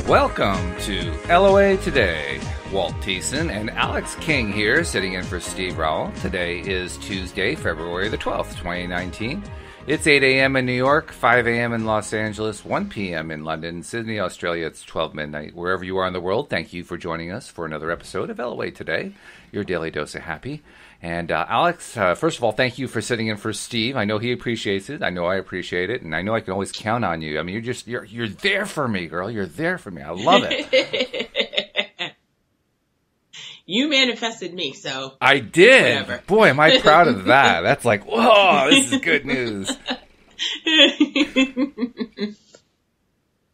Welcome to LOA Today. Walt Thiessen and Alyx King here, sitting in for Steve Rowell. Today is Tuesday, February the 12th, 2019. It's 8 a.m. in New York, 5 a.m. in Los Angeles, 1 p.m. in London, Sydney, Australia. It's 12 midnight. Wherever you are in the world, thank you for joining us for another episode of LOA Today, your daily dose of happy. And Alyx, first of all, thank you for sitting in for Steve. I know he appreciates it. I know I appreciate it, and I know I can always count on you. I mean, you're there for me, girl. You're there for me. I love it. You manifested me, so I did. Whatever. Boy, am I proud of that. That's like, whoa, this is good news.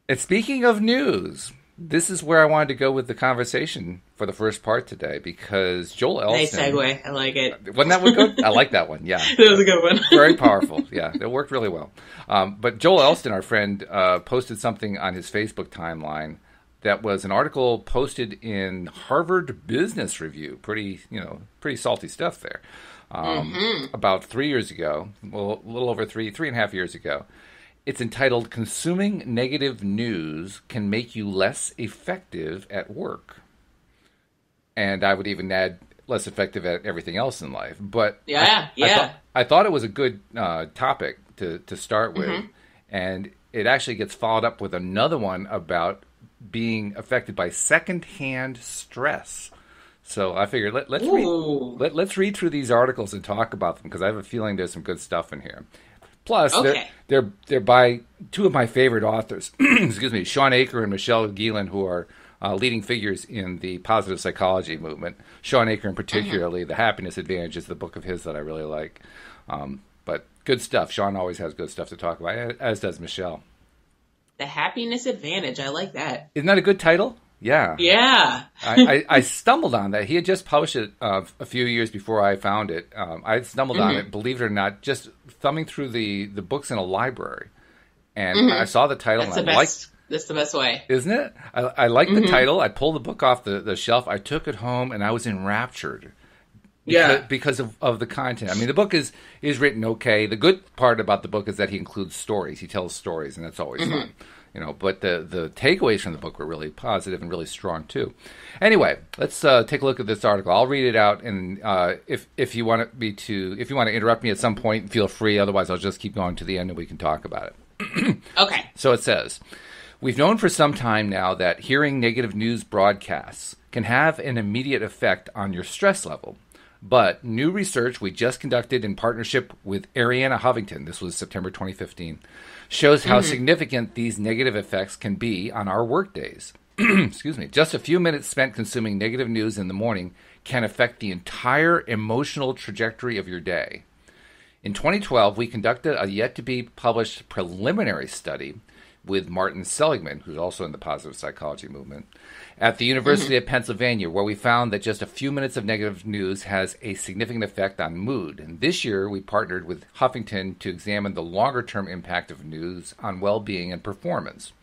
And speaking of news, this is where I wanted to go with the conversation for the first part today, because Joel Elston... Nice segue. I like it. Wasn't that one good? I like that one, yeah. That was a good one. Very powerful, yeah. It worked really well. But Joel Elston, our friend, posted something on his Facebook timeline that was an article posted in Harvard Business Review. Pretty salty stuff there. About 3 years ago, well, a little over three and a half years ago. It's entitled, Consuming Negative News Can Make You Less Effective at Work. And I would even add less effective at everything else in life. But I thought it was a good topic to start with. And it actually gets followed up with another one about being affected by secondhand stress. So I figured let's read through these articles and talk about them, because I have a feeling there's some good stuff in here. Plus, they're by two of my favorite authors. Excuse me, Sean Aker and Michelle Gielan, who are leading figures in the positive psychology movement. Sean Aker, in particularly, The Happiness Advantage is the book of his that I really like. But good stuff. Sean always has good stuff to talk about, as does Michelle. The Happiness Advantage. I like that. Isn't that a good title? Yeah. Yeah. I stumbled on that. He had just published it a few years before I found it. I stumbled on it, believe it or not, just thumbing through the books in a library. And I saw the title. That's the best way. Isn't it? I liked the title. I pulled the book off the shelf. I took it home, and I was enraptured. Because of the content. I mean, the book is written okay. The good part about the book is that he includes stories. He tells stories, and that's always fun. But the takeaways from the book were really positive and really strong too. Anyway, let's take a look at this article. I'll read it out, and if you want to interrupt me at some point, feel free. Otherwise, I'll just keep going to the end, and we can talk about it. Okay. So it says, we've known for some time now that hearing negative news broadcasts can have an immediate effect on your stress level. But new research we just conducted in partnership with Arianna Huffington, this was September 2015, shows how significant these negative effects can be on our workdays. Excuse me. Just a few minutes spent consuming negative news in the morning can affect the entire emotional trajectory of your day. In 2012, we conducted a yet-to-be-published preliminary study with Martin Seligman, who's also in the positive psychology movement, at the University of Pennsylvania, where we found that just a few minutes of negative news has a significant effect on mood. And this year, we partnered with Huffington to examine the longer-term impact of news on well-being and performance.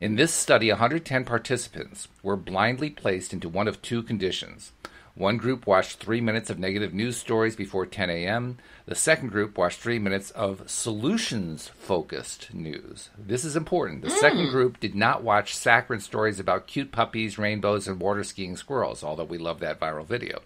In this study, 110 participants were blindly placed into one of two conditions. One group watched 3 minutes of negative news stories before 10 a.m. The second group watched 3 minutes of solutions-focused news. This is important. The second group did not watch saccharine stories about cute puppies, rainbows, and water-skiing squirrels, although we love that viral video.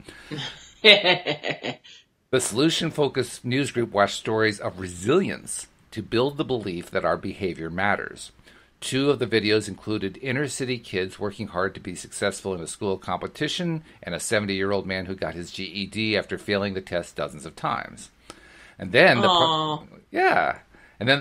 The solution-focused news group watched stories of resilience to build the belief that our behavior matters. Two of the videos included inner-city kids working hard to be successful in a school competition and a 70-year-old man who got his GED after failing the test dozens of times. And then the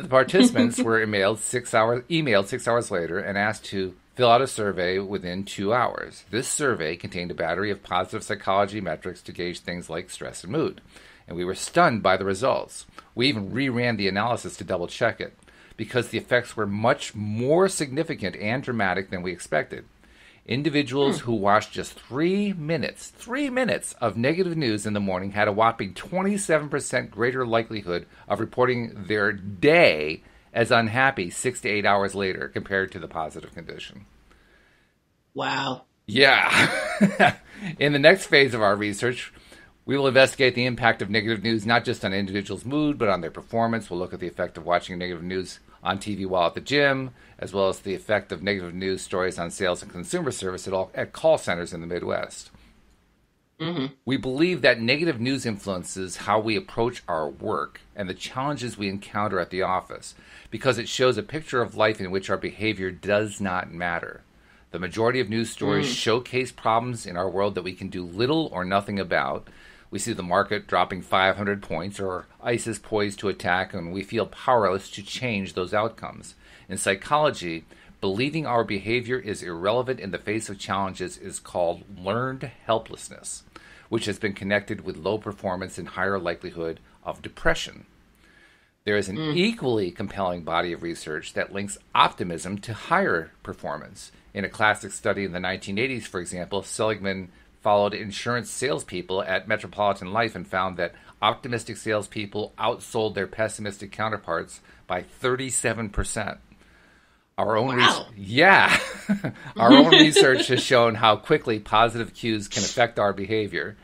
participants were emailed 6 hours later and asked to fill out a survey within 2 hours. This survey contained a battery of positive psychology metrics to gauge things like stress and mood. And we were stunned by the results. We even reran the analysis to double-check it, because the effects were much more significant and dramatic than we expected. Individuals who watched just 3 minutes of negative news in the morning had a whopping 27% greater likelihood of reporting their day as unhappy 6 to 8 hours later compared to the positive condition. Wow. Yeah. In the next phase of our research, we will investigate the impact of negative news not just on an individual's mood, but on their performance. We'll look at the effect of watching negative news on TV while at the gym, as well as the effect of negative news stories on sales and consumer service at call centers in the Midwest. Mm-hmm. We believe that negative news influences how we approach our work and the challenges we encounter at the office, because it shows a picture of life in which our behavior does not matter. The majority of news stories showcase problems in our world that we can do little or nothing about. We see the market dropping 500 points or ISIS poised to attack, and we feel powerless to change those outcomes. In psychology, believing our behavior is irrelevant in the face of challenges is called learned helplessness, which has been connected with low performance and higher likelihood of depression. There is an equally compelling body of research that links optimism to higher performance. In a classic study in the 1980s, for example, Seligman followed insurance salespeople at Metropolitan Life and found that optimistic salespeople outsold their pessimistic counterparts by 37%. Our own Our own research has shown how quickly positive cues can affect our behavior.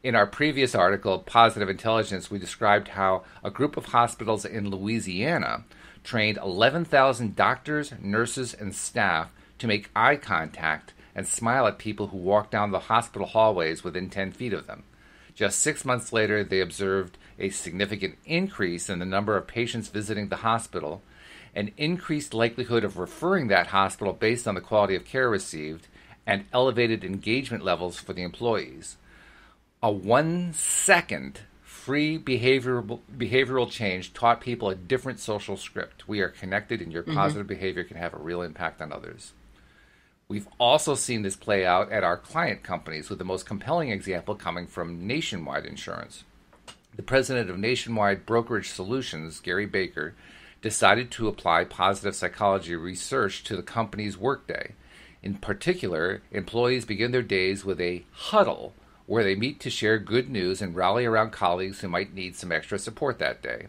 In our previous article, Positive Intelligence, we described how a group of hospitals in Louisiana trained 11,000 doctors, nurses, and staff to make eye contact and smile at people who walked down the hospital hallways within 10 feet of them. Just 6 months later, they observed a significant increase in the number of patients visiting the hospital, an increased likelihood of referring that hospital based on the quality of care received, and elevated engagement levels for the employees. A 1-second free behavioral change taught people a different social script. We are connected, and your positive behavior can have a real impact on others. We've also seen this play out at our client companies, with the most compelling example coming from Nationwide Insurance. The president of Nationwide Brokerage Solutions, Gary Baker, decided to apply positive psychology research to the company's workday. In particular, employees begin their days with a huddle where they meet to share good news and rally around colleagues who might need some extra support that day.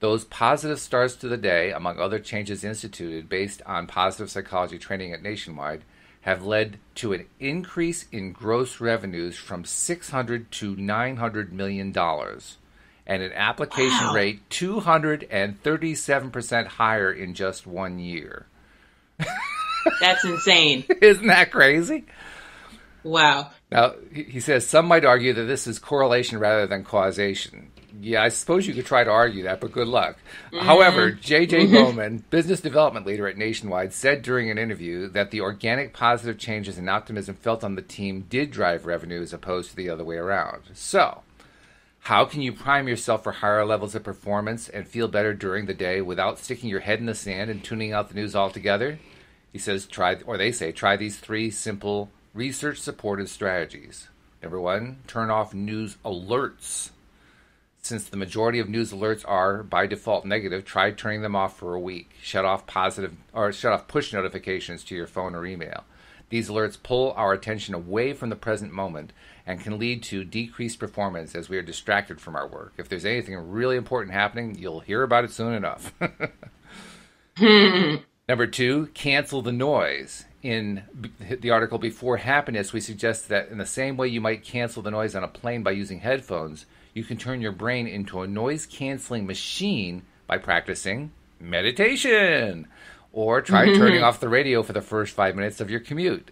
Those positive starts to the day, among other changes instituted based on positive psychology training at Nationwide, have led to an increase in gross revenues from $600 to $900 million. And an application rate 237% higher in just 1 year. That's insane. Isn't that crazy? Wow. Now, he says, some might argue that this is correlation rather than causation. Yeah, I suppose you could try to argue that, but good luck. However, J.J. Bowman, business development leader at Nationwide, said during an interview that the organic positive changes and optimism felt on the team did drive revenue as opposed to the other way around. So, how can you prime yourself for higher levels of performance and feel better during the day without sticking your head in the sand and tuning out the news altogether? He says, try these 3 simple research-supported strategies. Number 1, turn off news alerts. Since the majority of news alerts are, by default, negative, try turning them off for a week. Shut off push notifications to your phone or email. These alerts pull our attention away from the present moment and can lead to decreased performance as we are distracted from our work. If there's anything really important happening, you'll hear about it soon enough. Number 2, cancel the noise. In the article Before Happiness, we suggest that in the same way you might cancel the noise on a plane by using headphones, you can turn your brain into a noise-canceling machine by practicing meditation. Or try turning off the radio for the first 5 minutes of your commute.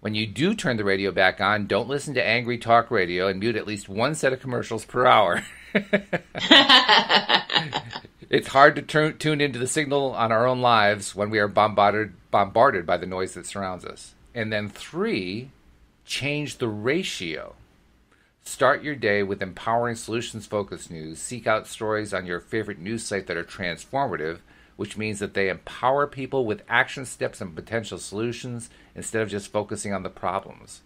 When you do turn the radio back on, don't listen to angry talk radio and mute at least 1 set of commercials per hour. It's hard to tune into the signal on our own lives when we are bombarded by the noise that surrounds us. And then 3, change the ratio. Start your day with empowering solutions-focused news. Seek out stories on your favorite news site that are transformative, which means that they empower people with action steps and potential solutions instead of just focusing on the problems.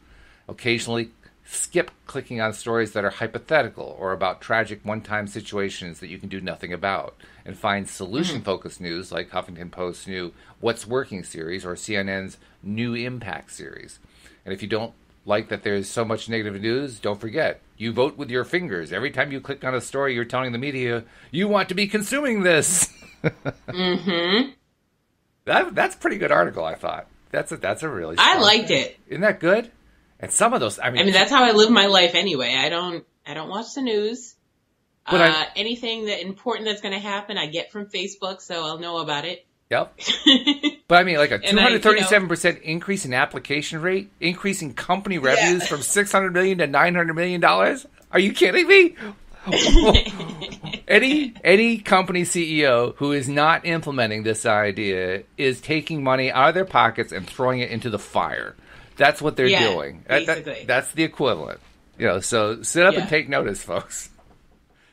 Occasionally, skip clicking on stories that are hypothetical or about tragic one-time situations that you can do nothing about, and find solution-focused news like Huffington Post's new What's Working series or CNN's New Impact series. And if you don't like that there's so much negative news, don't forget, you vote with your fingers. Every time you click on a story, you're telling the media, you want to be consuming this. That's a pretty good article, I thought. That's a really I liked it. Isn't that good? And some of those, I mean, that's how I live my life anyway. I don't watch the news. But anything that important that's going to happen, I get from Facebook, so I'll know about it. Yep. But I mean, like a 237% increase in application rate, increasing company revenues from $600 million to $900 million. Are you kidding me? Any company CEO who is not implementing this idea is taking money out of their pockets and throwing it into the fire. That's what they're doing. That's the equivalent. So sit up and take notice, folks.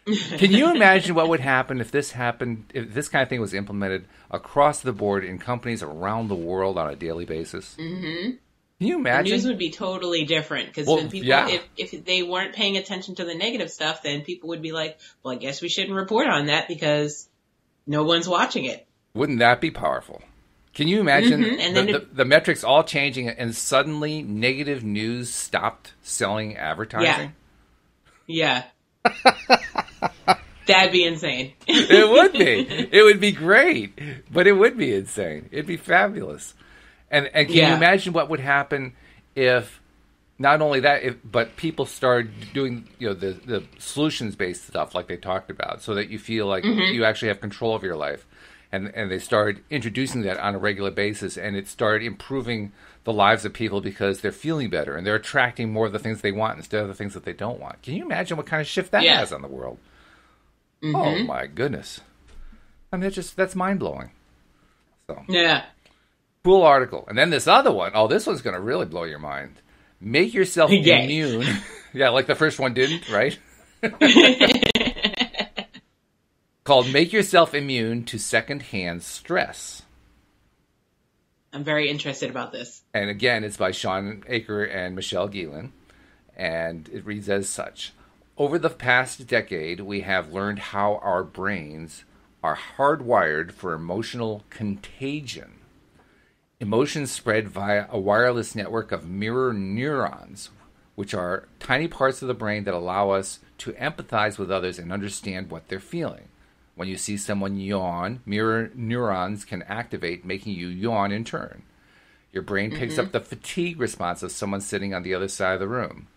Can you imagine what would happen if this kind of thing was implemented across the board in companies around the world on a daily basis? Mm-hmm. Can you imagine? The news would be totally different because if they weren't paying attention to the negative stuff, then people would be like, well, I guess we shouldn't report on that because no one's watching it. Wouldn't that be powerful? Can you imagine the metrics all changing and suddenly negative news stopped selling advertising? Yeah. That'd be insane. It would be. It would be great, but it would be insane. It'd be fabulous. And can you imagine what would happen if not only that, but people started doing the solutions based stuff like they talked about, so that you feel like you actually have control of your life, and they started introducing that on a regular basis, and it started improving the lives of people because they're feeling better and they're attracting more of the things they want instead of the things that they don't want. Can you imagine what kind of shift that has on the world? Mm-hmm. Oh my goodness! I mean, that's mind blowing. So cool article. And then this other one. Oh, this one's going to really blow your mind. Make yourself immune. Yeah, like the first one didn't, right? Called Make Yourself Immune to Secondhand Stress. I'm very interested about this. And again, it's by Sean Aker and Michelle Gielan. And it reads as such. Over the past decade, we have learned how our brains are hardwired for emotional contagion. Emotions spread via a wireless network of mirror neurons, which are tiny parts of the brain that allow us to empathize with others and understand what they're feeling. When you see someone yawn, mirror neurons can activate, making you yawn in turn. Your brain picks up the fatigue response of someone sitting on the other side of the room.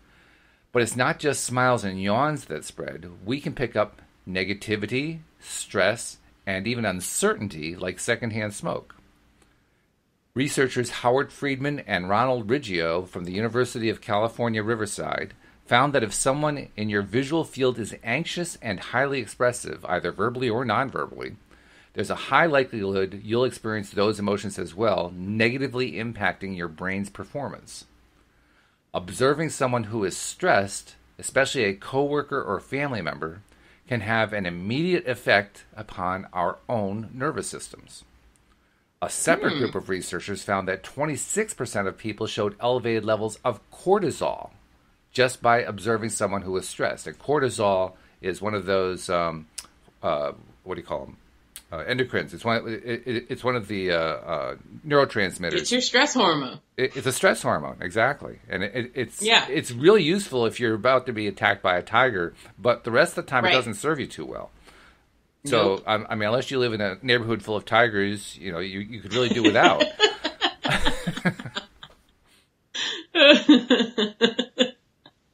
But it's not just smiles and yawns that spread. We can pick up negativity, stress, and even uncertainty like secondhand smoke. Researchers Howard Friedman and Ronald Riggio from the University of California, Riverside found that if someone in your visual field is anxious and highly expressive, either verbally or non-verbally, there's a high likelihood you'll experience those emotions as well, negatively impacting your brain's performance. Observing someone who is stressed, especially a coworker or family member, can have an immediate effect upon our own nervous systems. A separate group of researchers found that 26% of people showed elevated levels of cortisol just by observing someone who was stressed. And cortisol is one of those, what do you call them? Endocrines. It's one of the neurotransmitters. It's your stress hormone. It's a stress hormone, exactly. And it's really useful if you're about to be attacked by a tiger, but the rest of the time it doesn't serve you too well. So, I mean, unless you live in a neighborhood full of tigers, you could really do without.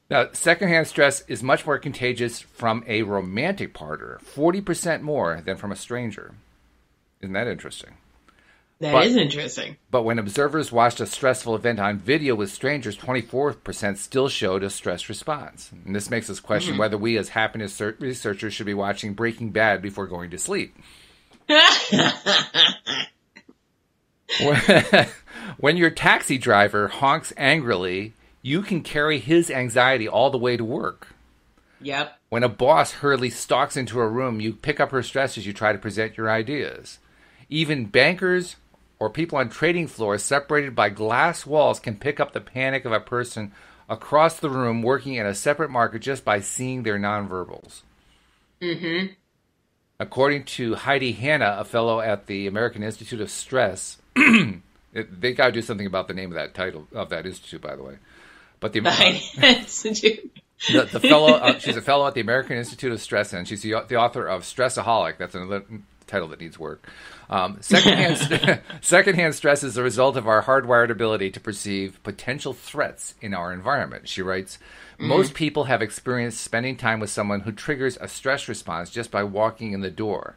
Now, secondhand stress is much more contagious from a romantic partner, 40% more than from a stranger. Isn't that interesting? That is interesting. But when observers watched a stressful event on video with strangers, 24% still showed a stress response. And this makes us question whether we as happiness researchers should be watching Breaking Bad before going to sleep. When your taxi driver honks angrily, you can carry his anxiety all the way to work. Yep. When a boss hurriedly stalks into a room, you pick up her stress as you try to present your ideas. Even bankers or people on trading floors separated by glass walls can pick up the panic of a person across the room working in a separate market just by seeing their nonverbals. Mm-hmm. According to Heidi Hanna, a fellow at the American Institute of Stress, they got to do something about the name of that title of that institute, by the way. But the fellow, she's a fellow at the American Institute of Stress, and she's the author of Stressaholic. That's another title that needs work. Secondhand stress is the result of our hardwired ability to perceive potential threats in our environment. She writes, most people have experienced spending time with someone who triggers a stress response just by walking in the door.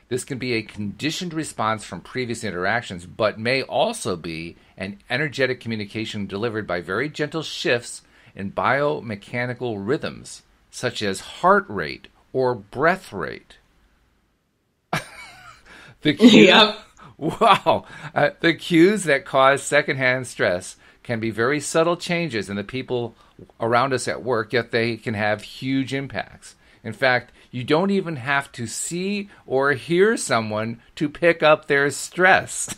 This can be a conditioned response from previous interactions, but may also be an energetic communication delivered by very gentle shifts in biomechanical rhythms, such as heart rate or breath rate. The cues that cause secondhand stress can be very subtle changes in the people around us at work, yet they can have huge impacts. In fact, you don't even have to see or hear someone to pick up their stress.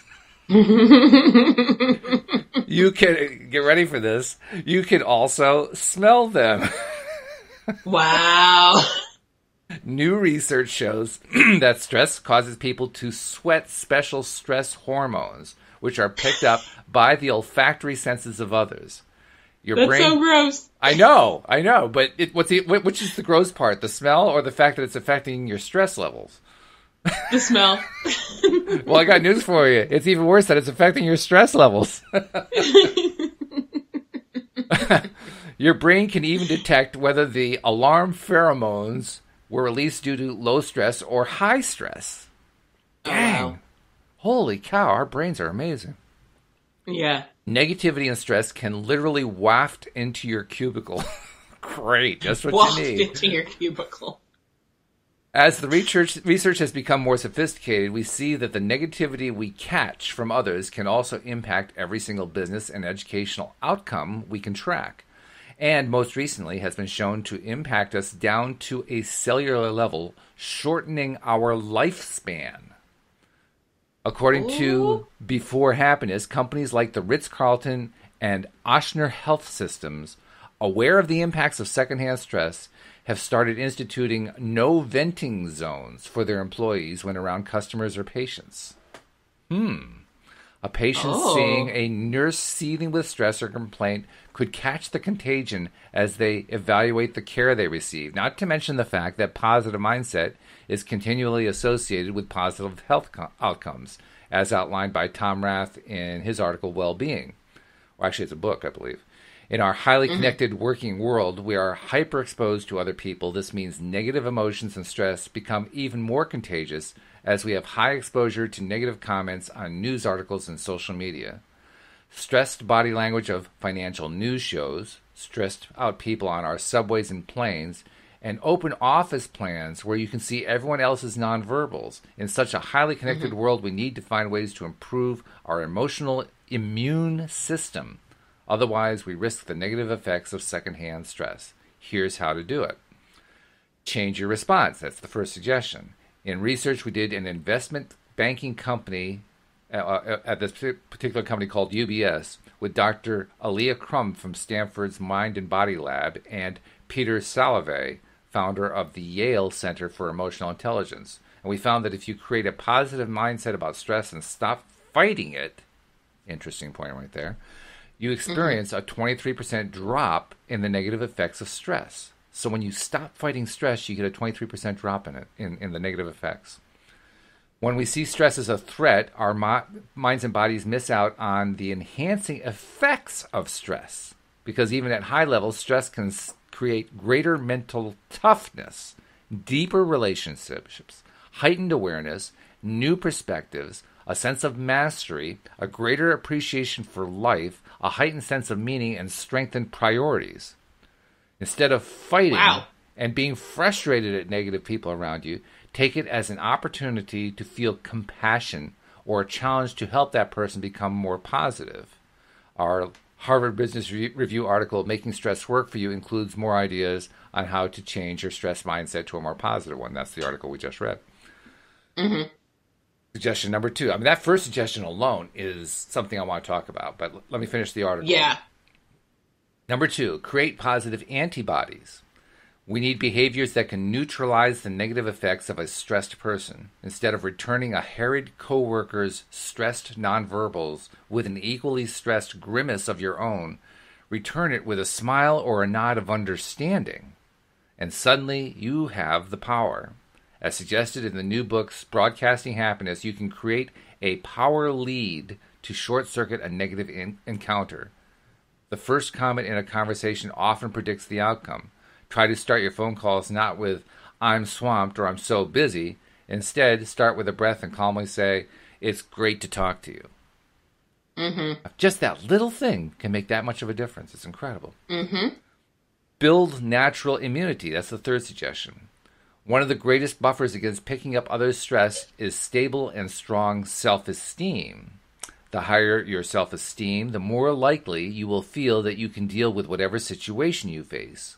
You can, get ready for this, you can also smell them. Wow. New research shows that stress causes people to sweat special stress hormones, which are picked up by the olfactory senses of others. That's so gross. I know, but which is the gross part, the smell or the fact that it's affecting your stress levels? The smell. Well, I got news for you. It's even worse that it's affecting your stress levels. Your brain can even detect whether the alarm pheromones were released due to low stress or high stress. Dang. Oh, wow. Holy cow, our brains are amazing. Yeah. Negativity and stress can literally waft into your cubicle. Great, that's what waft you need. Into your cubicle. As the research has become more sophisticated, we see that the negativity we catch from others can also impact every single business and educational outcome we can track. And most recently has been shown to impact us down to a cellular level, shortening our lifespan. According to Before Happiness, companies like the Ritz-Carlton and Ochsner Health Systems, aware of the impacts of secondhand stress, have started instituting no venting zones for their employees when around customers or patients. A patient seeing a nurse seething with stress or complaint could catch the contagion as they evaluate the care they receive, not to mention the fact that positive mindset is continually associated with positive health outcomes, as outlined by Tom Rath in his article, Well-Being. Or actually, it's a book, I believe. In our highly connected working world, we are hyper-exposed to other people. This means negative emotions and stress become even more contagious as we have high exposure to negative comments on news articles and social media. Stressed body language of financial news shows, stressed out people on our subways and planes, and open office plans where you can see everyone else's nonverbals. In such a highly connected world, we need to find ways to improve our emotional immune system. Otherwise, we risk the negative effects of secondhand stress. Here's how to do it. Change your response. That's the first suggestion. In research, we did an investment banking company at this particular company called UBS with Dr. Alia Crum from Stanford's Mind and Body Lab and Peter Salovey, founder of the Yale Center for Emotional Intelligence. And we found that if you create a positive mindset about stress and stop fighting it, interesting point right there, you experience a 23% drop in the negative effects of stress. So when you stop fighting stress, you get a 23% drop in it, in the negative effects. When we see stress as a threat, our minds and bodies miss out on the enhancing effects of stress. Because even at high levels, stress can create greater mental toughness, deeper relationships, heightened awareness, new perspectives, a sense of mastery, a greater appreciation for life, a heightened sense of meaning, and strengthened priorities. Instead of fighting and being frustrated at negative people around you, take it as an opportunity to feel compassion or a challenge to help that person become more positive. Our Harvard Business Review article, Making Stress Work for You, includes more ideas on how to change your stress mindset to a more positive one. That's the article we just read. Suggestion number 2. I mean, that first suggestion alone is something I want to talk about, but let me finish the article. Yeah. Number 2, create positive antibodies. We need behaviors that can neutralize the negative effects of a stressed person. Instead of returning a harried coworker's stressed nonverbals with an equally stressed grimace of your own, return it with a smile or a nod of understanding. And suddenly you have the power. As suggested in the new books, Broadcasting Happiness, you can create a power lead to short-circuit a negative encounter. The first comment in a conversation often predicts the outcome. Try to start your phone calls not with, "I'm swamped" or "I'm so busy." Instead, start with a breath and calmly say, "It's great to talk to you." Mm-hmm. Just that little thing can make that much of a difference. It's incredible. Mm-hmm. Build natural immunity. That's the third suggestion. One of the greatest buffers against picking up others' stress is stable and strong self-esteem. The higher your self-esteem, the more likely you will feel that you can deal with whatever situation you face.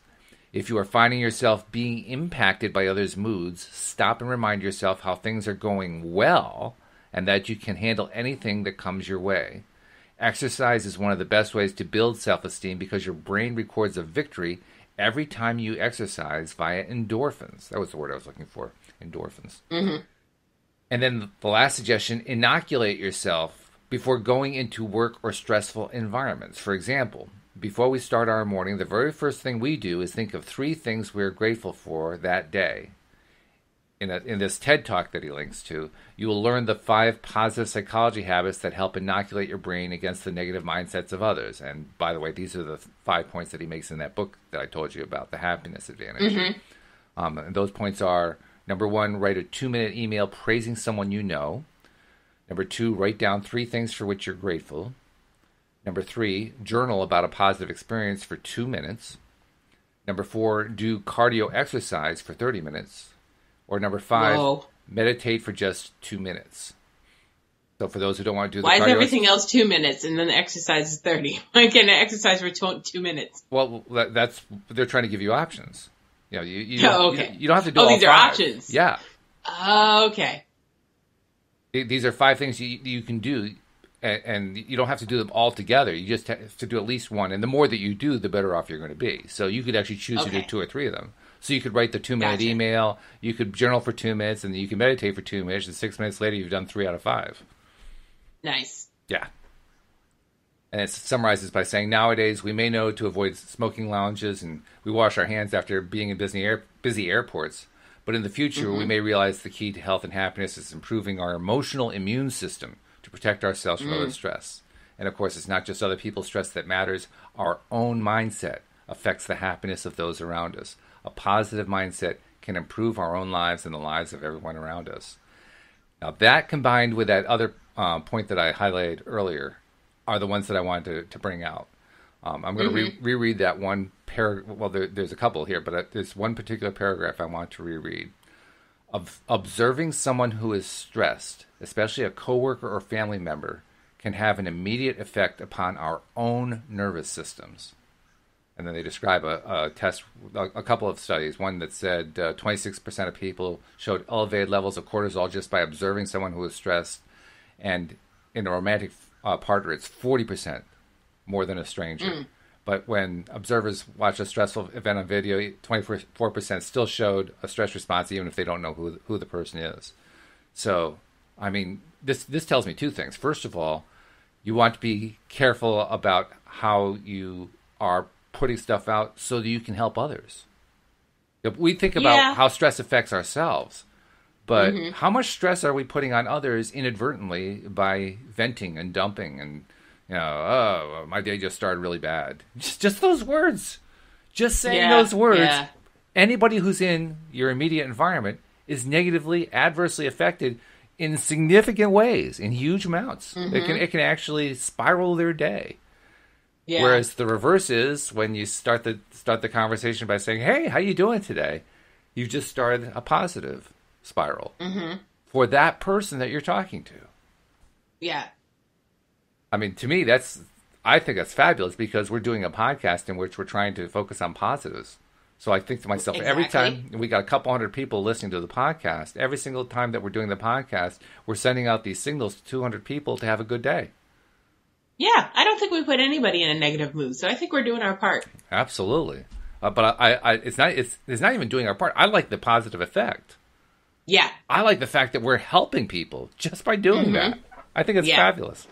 If you are finding yourself being impacted by others' moods, stop and remind yourself how things are going well and that you can handle anything that comes your way. Exercise is one of the best ways to build self-esteem because your brain records a victory every time you exercise via endorphins. That was the word I was looking for, endorphins. Mm-hmm. And then the last suggestion, inoculate yourself before going into work or stressful environments. For example, before we start our morning, the very first thing we do is think of 3 things we're grateful for that day. In this TED Talk that he links to, you will learn the 5 positive psychology habits that help inoculate your brain against the negative mindsets of others. And by the way, these are the 5 points that he makes in that book that I told you about, The Happiness Advantage. Mm-hmm. And those points are, number 1, write a 2-minute email praising someone you know. Number 2, write down 3 things for which you're grateful. Number 3, journal about a positive experience for 2 minutes. Number 4, do cardio exercise for 30 minutes. Or number 5, Whoa. meditate for just 2 minutes. So for those who don't want to do the Why cardio... is everything else 2 minutes and then the exercise is 30? Why can't I exercise for 2 minutes? Well, that's... They're trying to give you options. You know, you don't have to do all 5. These are options. Yeah. Okay. These are 5 things you can do, and you don't have to do them all together. You just have to do at least one. And the more that you do, the better off you're going to be. So you could actually choose to do 2 or 3 of them. So you could write the 2-minute email, you could journal for 2 minutes, and then you can meditate for 2 minutes, and 6 minutes later you've done 3 out of 5. Nice. Yeah. And it summarizes by saying, nowadays we may know to avoid smoking lounges, and we wash our hands after being in busy airports. But in the future, we may realize the key to health and happiness is improving our emotional immune system to protect ourselves from other stress. And of course, it's not just other people's stress that matters. Our own mindset affects the happiness of those around us. A positive mindset can improve our own lives and the lives of everyone around us. Now, that combined with that other point that I highlighted earlier are the ones that I wanted to bring out. I'm going to reread that one paragraph. Well, there's a couple here, but there's one particular paragraph I want to reread. Observing someone who is stressed, especially a coworker or family member, can have an immediate effect upon our own nervous systems. And then they describe a test, a couple of studies. One that said 26% of people showed elevated levels of cortisol just by observing someone who was stressed. And in a romantic partner, it's 40% more than a stranger. But when observers watch a stressful event on video, 24% still showed a stress response, even if they don't know who the person is. So, I mean, this tells me 2 things. First of all, you want to be careful about how you are putting stuff out so that you can help others. We think about how stress affects ourselves, but how much stress are we putting on others inadvertently by venting and dumping and, you know, oh, my day just started really bad. Just those words. Just saying those words. Yeah. Anybody who's in your immediate environment is negatively, adversely affected in significant ways, in huge amounts. It can actually spiral their day. Yeah. Whereas the reverse is when you start the conversation by saying, "Hey, how you doing today?" You've just started a positive spiral for that person that you're talking to. Yeah. I mean, to me, I think that's fabulous because we're doing a podcast in which we're trying to focus on positives. So I think to myself, every time we got a couple hundred people listening to the podcast, every single time that we're doing the podcast, we're sending out these signals to 200 people to have a good day. Yeah, I don't think we put anybody in a negative mood, so I think we're doing our part. Absolutely, but it's not even doing our part. I like the positive effect. Yeah, I like the fact that we're helping people just by doing that. I think it's fabulous.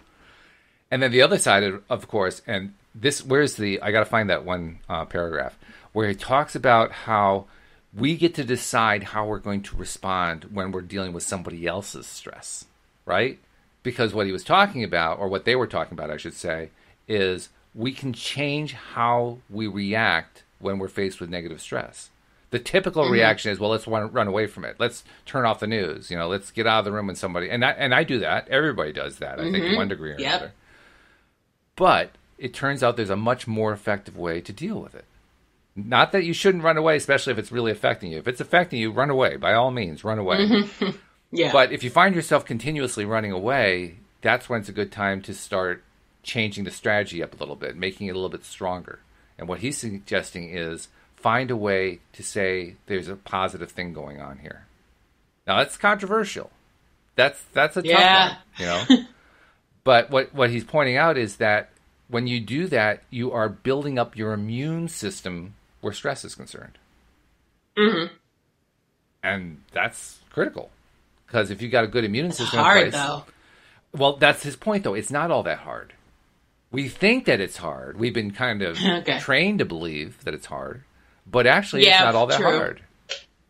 And then the other side, of course, and this, I got to find that one paragraph where he talks about how we get to decide how we're going to respond when we're dealing with somebody else's stress, right? Because what he was talking about, or what they were talking about, I should say, is we can change how we react when we're faced with negative stress. The typical reaction is, well, let's run away from it. Let's turn off the news. Let's get out of the room when somebody... And I do that. Everybody does that, I think, to one degree or another. But it turns out there's a much more effective way to deal with it. Not that you shouldn't run away, especially if it's really affecting you. If it's affecting you, run away. By all means, run away. Yeah. But if you find yourself continuously running away, that's when it's a good time to start changing the strategy up a little bit, making it a little bit stronger. And what he's suggesting is find a way to say there's a positive thing going on here. Now, that's controversial. That's a tough one, But what he's pointing out is that when you do that, you are building up your immune system where stress is concerned. And that's critical. Because if you've got a good immune system in place... though. Well, that's his point, though. It's not all that hard. We think that it's hard. We've been kind of trained to believe that it's hard. But actually, it's not all that hard.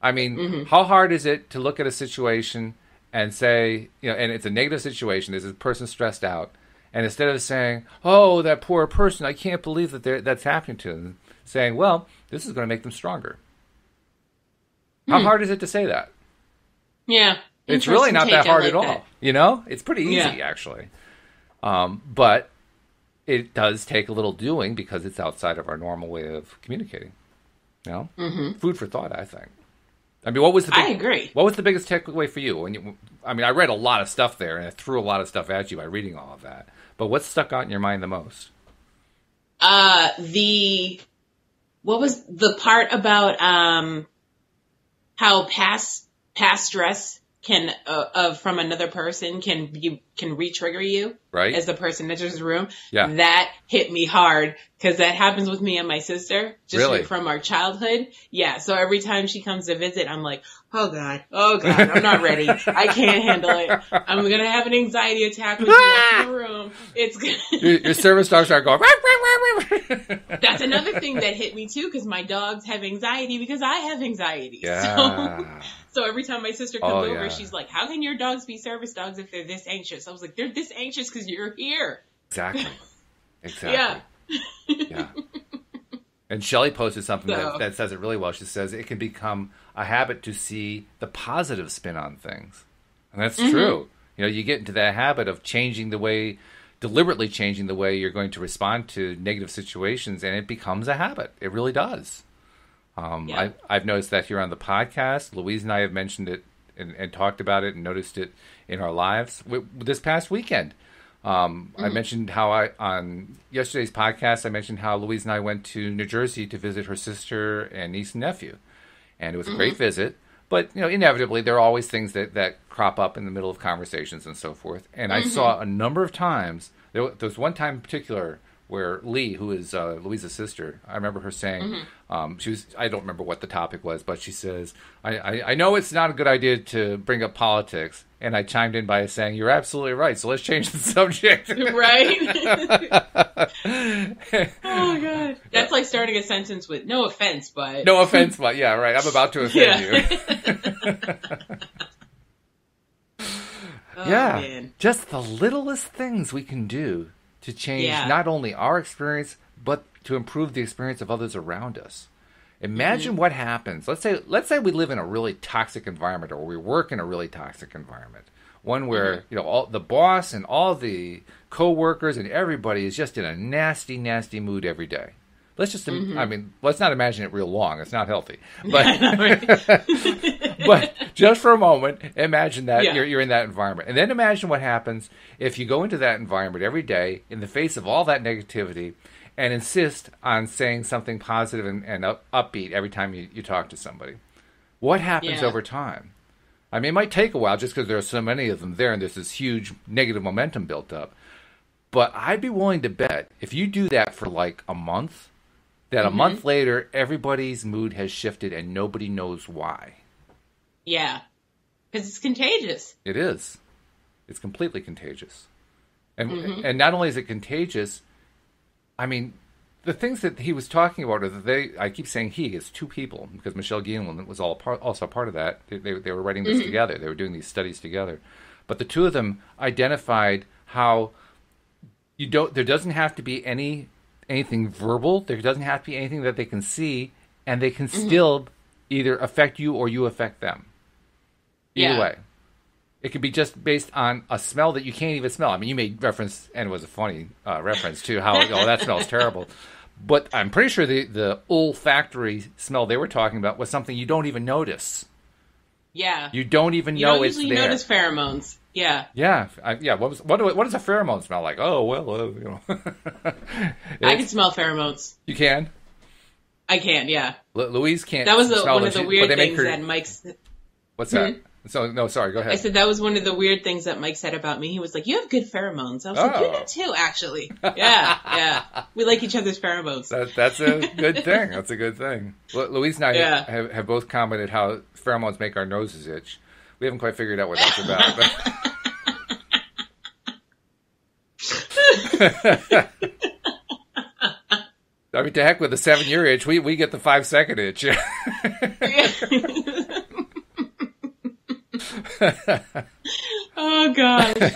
I mean, how hard is it to look at a situation and say, and it's a negative situation, there's a person stressed out, and instead of saying, oh, that poor person, I can't believe that that's happening to them, saying, well, this is going to make them stronger. How hard is it to say that? Yeah. It's really not that hard at all. It's pretty easy, actually. But it does take a little doing because it's outside of our normal way of communicating. Food for thought, I think. I mean, I agree. What was the biggest takeaway for you? I read a lot of stuff there, and I threw a lot of stuff at you by reading all of that. But what stuck out in your mind the most? What was the part about how past stress can from another person can re-trigger you, right? As the person enters the room. Yeah, that hit me hard because that happens with me and my sister, just from our childhood. Yeah, so every time she comes to visit, I'm like, oh god, I'm not ready. I can't handle it. I'm gonna have an anxiety attack when she walks in the room. It's your service dogs start going. That's another thing that hit me too, because my dogs have anxiety because I have anxiety. Yeah. So every time my sister comes over, she's like, how can your dogs be service dogs if they're this anxious? I was like, they're this anxious because you're here. Exactly. Yeah. And Shelley posted something that says it really well. She says it can become a habit to see the positive spin on things. And that's true. You get into that habit of deliberately changing the way you're going to respond to negative situations, and it becomes a habit. It really does. I've noticed that here on the podcast. Louise and I have mentioned it and talked about it and noticed it in our lives. This past weekend, I mentioned how on yesterday's podcast, I mentioned how Louise and I went to New Jersey to visit her sister and niece and nephew. And it was a great visit. But, inevitably, there are always things that crop up in the middle of conversations and so forth. And I saw a number of times, there was one time in particular where Lee, who is Louise's sister, I remember her saying, I don't remember what the topic was, but she says, I know it's not a good idea to bring up politics. And I chimed in by saying, you're absolutely right, so let's change the subject. Right? Oh, God. That's like starting a sentence with, no offense, but... No offense, but, yeah, right. I'm about to offend you. Man. Just the littlest things we can do to change not only our experience, but to improve the experience of others around us. Imagine what happens. Let's say we live in a really toxic environment, or we work in a really toxic environment. One where all the boss and all the coworkers and everybody is just in a nasty, nasty mood every day. Let's just, let's not imagine it real long. It's not healthy. But, but just for a moment, imagine that you're in that environment. And then imagine what happens if you go into that environment every day in the face of all that negativity and insist on saying something positive and upbeat every time you talk to somebody. What happens over time? I mean, it might take a while just because there are so many of them there and there's this huge negative momentum built up. But I'd be willing to bet if you do that for like a month, that a month later, everybody's mood has shifted and nobody knows why. Yeah. Because it's contagious. It is. It's completely contagious. And not only is it contagious, I mean, the things that he was talking about are that I keep saying it's two people, because Michelle Gielan was also a part of that. They were writing this together. They were doing these studies together. But the two of them identified how there doesn't have to be anything verbal. There doesn't have to be anything that they can see, and they can still either affect you or you affect them. Either way. It could be just based on a smell that you can't even smell. I mean, you made reference, and it was a funny reference to how, that smells terrible. But I'm pretty sure the olfactory smell they were talking about was something you don't even notice. Yeah. You don't even know it's there. You don't usually notice pheromones. Yeah. Yeah. What does a pheromone smell like? Oh, well, I can smell pheromones. You can? I can, yeah. Louise can't. That was one of the weird things that Mike's... What's that? So, no, sorry, go ahead. I said that was one of the weird things that Mike said about me. He was like, you have good pheromones. I was like, you do too, actually. Yeah. We like each other's pheromones. That's a good thing. That's a good thing. Louise and I have both commented how pheromones make our noses itch. We haven't quite figured out what that's about. I mean, to heck with the 7-year itch, we get the 5-second itch. Oh, gosh.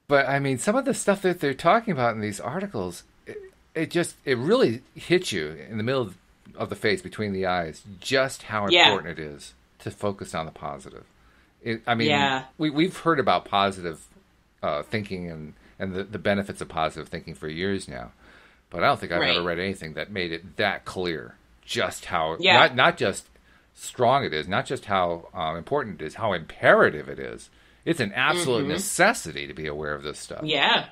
But, I mean, some of the stuff that they're talking about in these articles, it really hits you in the middle of the face, between the eyes, just how important it is to focus on the positive. We've heard about positive thinking and the benefits of positive thinking for years now, but I don't think I've ever read anything that made it that clear just how, not just strong it is, not just how important it is, how imperative it is. It's an absolute necessity to be aware of this stuff. Yeah.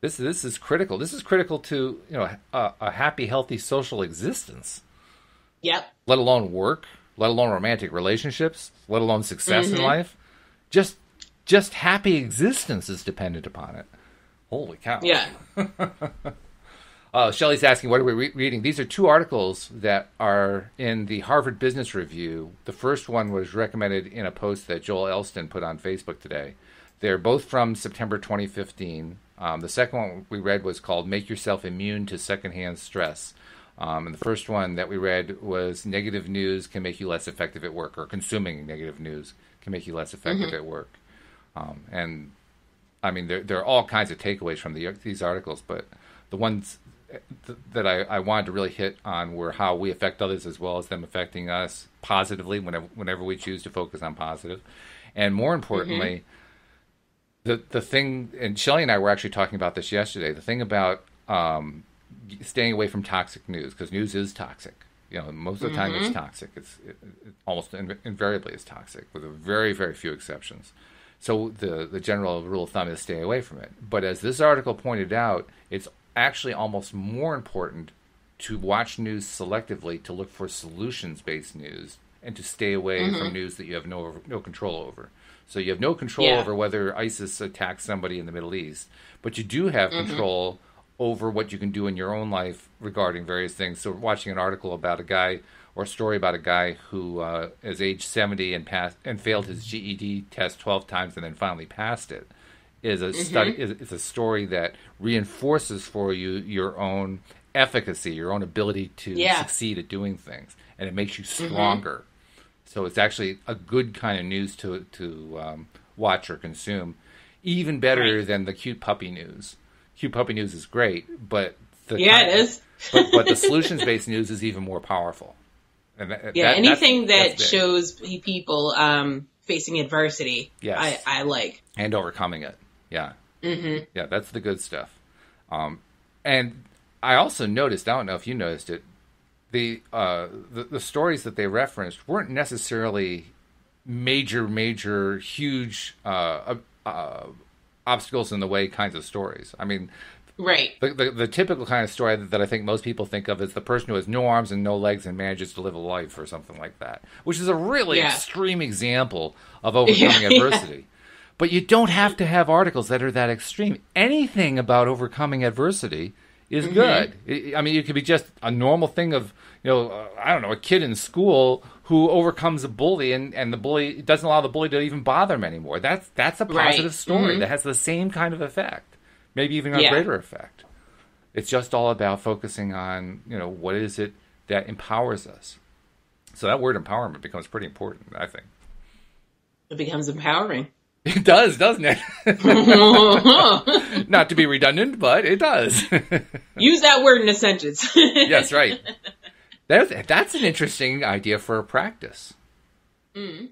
This is critical. This is critical to a happy, healthy social existence. Yep. Let alone work, let alone romantic relationships, let alone success in life. Just happy existence is dependent upon it. Holy cow. Yeah. Shelley's asking, what are we reading? These are two articles that are in the Harvard Business Review. The first one was recommended in a post that Joel Elston put on Facebook today. They're both from September 2015. The second one we read was called Make Yourself Immune to Secondhand Stress. And the first one that we read was Negative News Can Make You Less Effective at Work, or Consuming Negative News Can Make You Less Effective at Work. And, I mean, there are all kinds of takeaways from these articles, but the ones that I wanted to really hit on were how we affect others as well as them affecting us positively whenever we choose to focus on positive. And more importantly, the thing, and Shelley and I were actually talking about this yesterday, the thing about staying away from toxic news, because news is toxic. Most of the time it's toxic. It almost invariably is toxic, with very, very few exceptions. So the general rule of thumb is stay away from it. But as this article pointed out, it's actually almost more important to watch news selectively, to look for solutions-based news, and to stay away from news that you have no control over. So you have no control over whether ISIS attacks somebody in the Middle East, but you do have control over what you can do in your own life regarding various things. So watching an article about a guy, or a story about a guy who is age 70 and failed his GED test 12 times and then finally passed it, is a study. Is a story that reinforces for you your own efficacy, your own ability to succeed at doing things, and it makes you stronger. So it's actually a good kind of news to watch or consume, even better than the cute puppy news. Cute puppy news is great, but it is. but the solutions-based news is even more powerful. And anything that shows people facing adversity, I like, and overcoming it. Yeah, yeah, that's the good stuff. And I also noticed, I don't know if you noticed it, the stories that they referenced weren't necessarily major, huge obstacles in the way kinds of stories. I mean, the typical kind of story that I think most people think of is the person who has no arms and no legs and manages to live a life, or something like that, which is a really extreme example of overcoming adversity. But you don't have to have articles that are that extreme. Anything about overcoming adversity is good. I mean, it could be just a normal thing of, I don't know, a kid in school who overcomes a bully and the bully doesn't allow the bully to even bother him anymore. That's a positive story that has the same kind of effect. maybe even a greater effect. It's just all about focusing on, what is it that empowers us. So that word empowerment becomes pretty important, I think. It becomes empowering. It does, doesn't it? Not to be redundant, but it does. Use that word in a sentence. Yes, right. That's an interesting idea for a practice. Mm.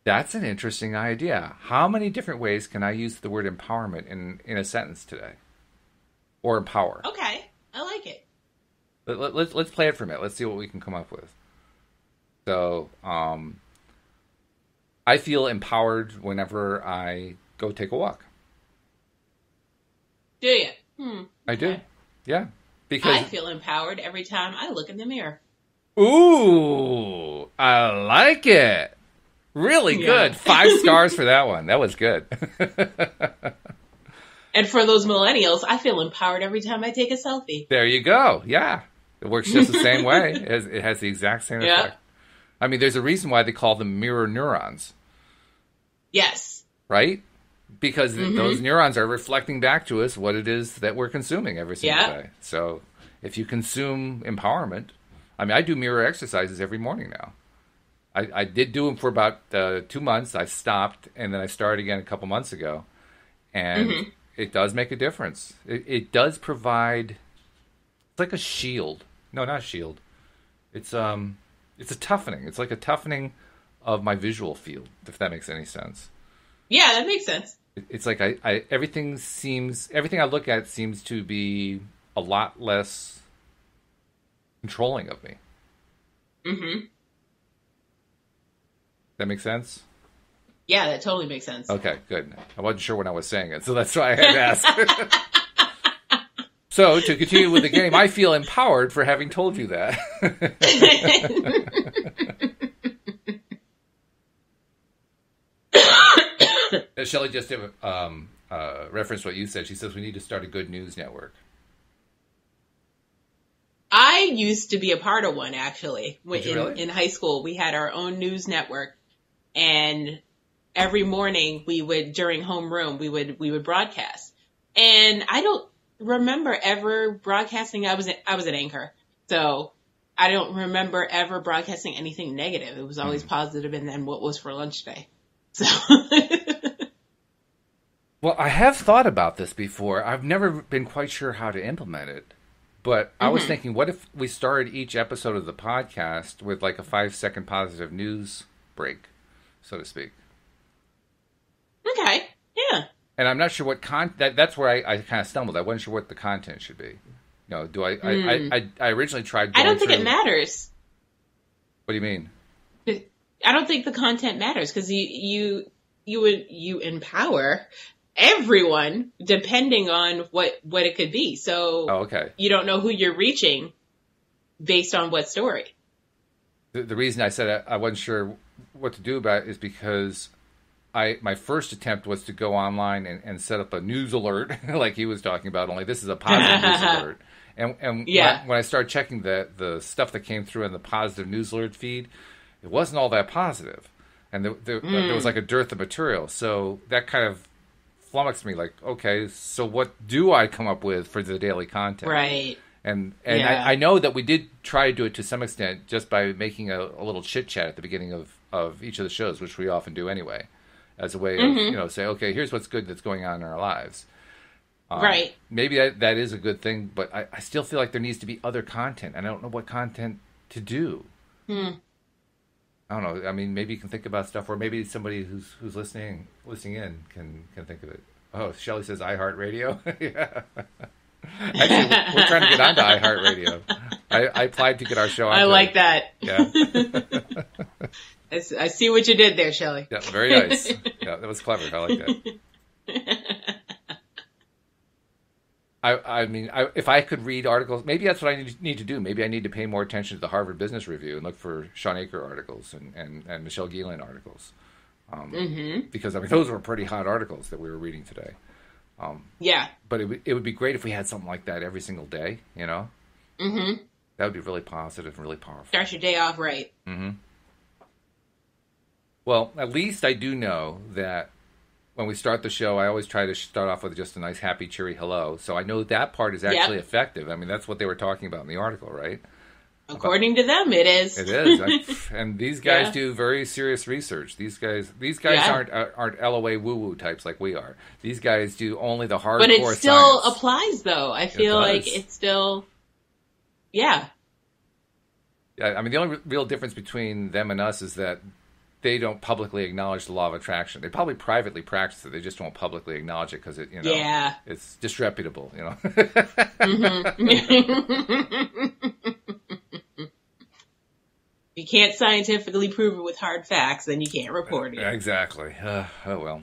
That's an interesting idea. How many different ways can I use the word empowerment in a sentence today? Or empower? Okay, I like it. Let's play it for a minute. Let's see what we can come up with. So, I feel empowered whenever I go take a walk. Do you? I do. Yeah. Because I feel empowered every time I look in the mirror. Ooh, I like it. Really good. 5 stars for that one. That was good. And for those millennials, I feel empowered every time I take a selfie. There you go. Yeah. It works just the same way. It has the exact same effect. I mean, there's a reason why they call them mirror neurons. Yes. Right? Because those neurons are reflecting back to us what it is that we're consuming every single day. So if you consume empowerment, I mean, I do mirror exercises every morning now. I did do them for about 2 months. I stopped, and then I started again a couple months ago. And it does make a difference. It does provide, it's like a shield. No, not a shield. It's a toughening. It's like a toughening of my visual field, if that makes any sense. Yeah, that makes sense. It's like everything I look at seems to be a lot less controlling of me. Mm-hmm. That make sense? Yeah, that totally makes sense. Okay, good. I wasn't sure when I was saying it, so that's why I had to ask. So, to continue with the game, I feel empowered for having told you that. Shelley just referenced what you said. She says we need to start a good news network. I used to be a part of one, actually. Really? In high school, we had our own news network, and every morning during homeroom, we would broadcast. And I don't remember ever broadcasting. I was an anchor, so I don't remember ever broadcasting anything negative. It was always positive, and then what was for lunch day. So. Well, I have thought about this before. I've never been quite sure how to implement it. But I was thinking, what if we started each episode of the podcast with like a 5-second positive news break, so to speak? Okay, yeah. And I'm not sure what that's where I kind of stumbled. I wasn't sure what the content should be. I originally tried going I don't think through. It matters. What do you mean? I don't think the content matters because you empower everyone depending on what it could be. So you don't know who you're reaching based on what story. The reason I said I wasn't sure what to do about it is because my first attempt was to go online and set up a news alert like he was talking about, only this is a positive news alert. And when I started checking the stuff that came through in the positive news alert feed, it wasn't all that positive. And there was like a dearth of material. So that kind of flummoxed me, like, okay, so what do I come up with for the daily content? Right. And I know that we did try to do it to some extent just by making a little chit-chat at the beginning of each of the shows, which we often do anyway, as a way of, say, okay, here's what's good that's going on in our lives. Right. Maybe that is a good thing, but I still feel like there needs to be other content, and I don't know what content to do. I don't know. I mean, maybe you can think about stuff, or maybe somebody who's listening in can think of it. Oh, Shelley says iHeartRadio. Yeah. Actually, we're trying to get onto iHeartRadio. I applied to get our show on. I like that. Yeah. I see what you did there, Shelley. Yeah, very nice. Yeah, that was clever. I like that. I mean, if I could read articles, maybe that's what I need to do. Maybe I need to pay more attention to the Harvard Business Review and look for Sean Aker articles and Michelle Gielan articles. Because, I mean, those were pretty hot articles that we were reading today. Yeah. But it would be great if we had something like that every single day, you know? Mm-hmm. That would be really positive and really powerful. Start your day off right. Mm-hmm. Well, at least I do know that when we start the show, I always try to start off with just a nice, happy, cheery hello. So I know that part is actually effective. I mean, that's what they were talking about in the article, right? According to them, it is. It is. And these guys do very serious research. These guys aren't LOA woo-woo types like we are. These guys do only the hardcore science. But it still applies, though. I feel like it's still... Yeah. I mean, the only real difference between them and us is that they don't publicly acknowledge the law of attraction. They probably privately practice it. They just won't publicly acknowledge it because it's disreputable, If you can't scientifically prove it with hard facts, then you can't report it. Exactly. Oh, well.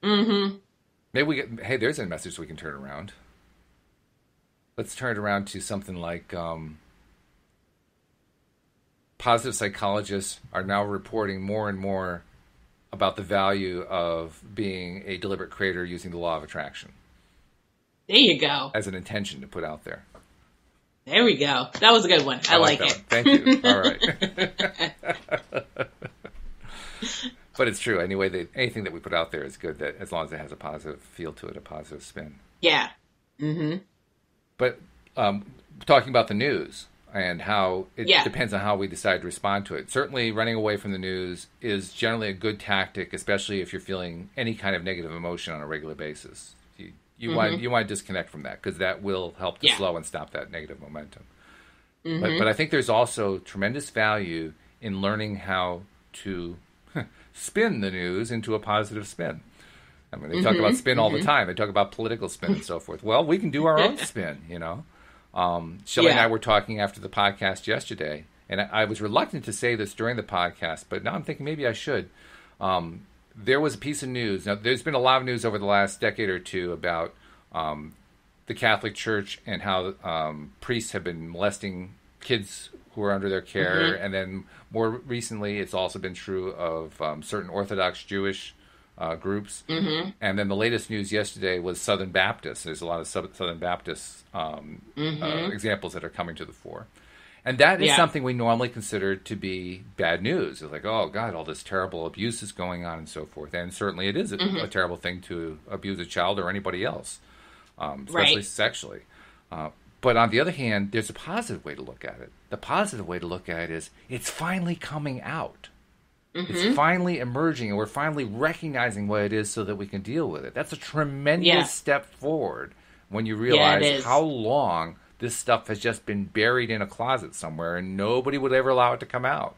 Mm-hmm. Maybe hey, there's a message we can turn around. Let's turn it around to something like positive psychologists are now reporting more and more about the value of being a deliberate creator using the law of attraction. There you go. As an intention to put out there. There we go. That was a good one. I like it. Thank you. All right. But it's true. Anyway, anything that we put out there is good, that as long as it has a positive feel to it, a positive spin. Yeah. Mm-hmm. But talking about the news and how it depends on how we decide to respond to it. Certainly running away from the news is generally a good tactic, especially if you're feeling any kind of negative emotion on a regular basis. You want to disconnect from that because that will help to slow and stop that negative momentum. Mm-hmm. But I think there's also tremendous value in learning how to spin the news into a positive spin. I mean, they talk about spin all the time. They talk about political spin and so forth. Well, we can do our own spin, Shelley and I were talking after the podcast yesterday, and I was reluctant to say this during the podcast, but now I'm thinking maybe I should. There was a piece of news. Now, there's been a lot of news over the last decade or two about the Catholic Church and how priests have been molesting kids who are under their care. And then more recently, it's also been true of certain Orthodox Jewish groups. And then the latest news yesterday was Southern Baptists. There's a lot of Southern Baptist examples that are coming to the fore. And that is something we normally consider to be bad news. It's like, oh, God, all this terrible abuse is going on and so forth. And certainly it is a terrible thing to abuse a child or anybody else, especially sexually. But on the other hand, there's a positive way to look at it. The positive way to look at it is it's finally coming out. It's finally emerging, and we're finally recognizing what it is so that we can deal with it. That's a tremendous step forward when you realize how long this stuff has just been buried in a closet somewhere and nobody would ever allow it to come out.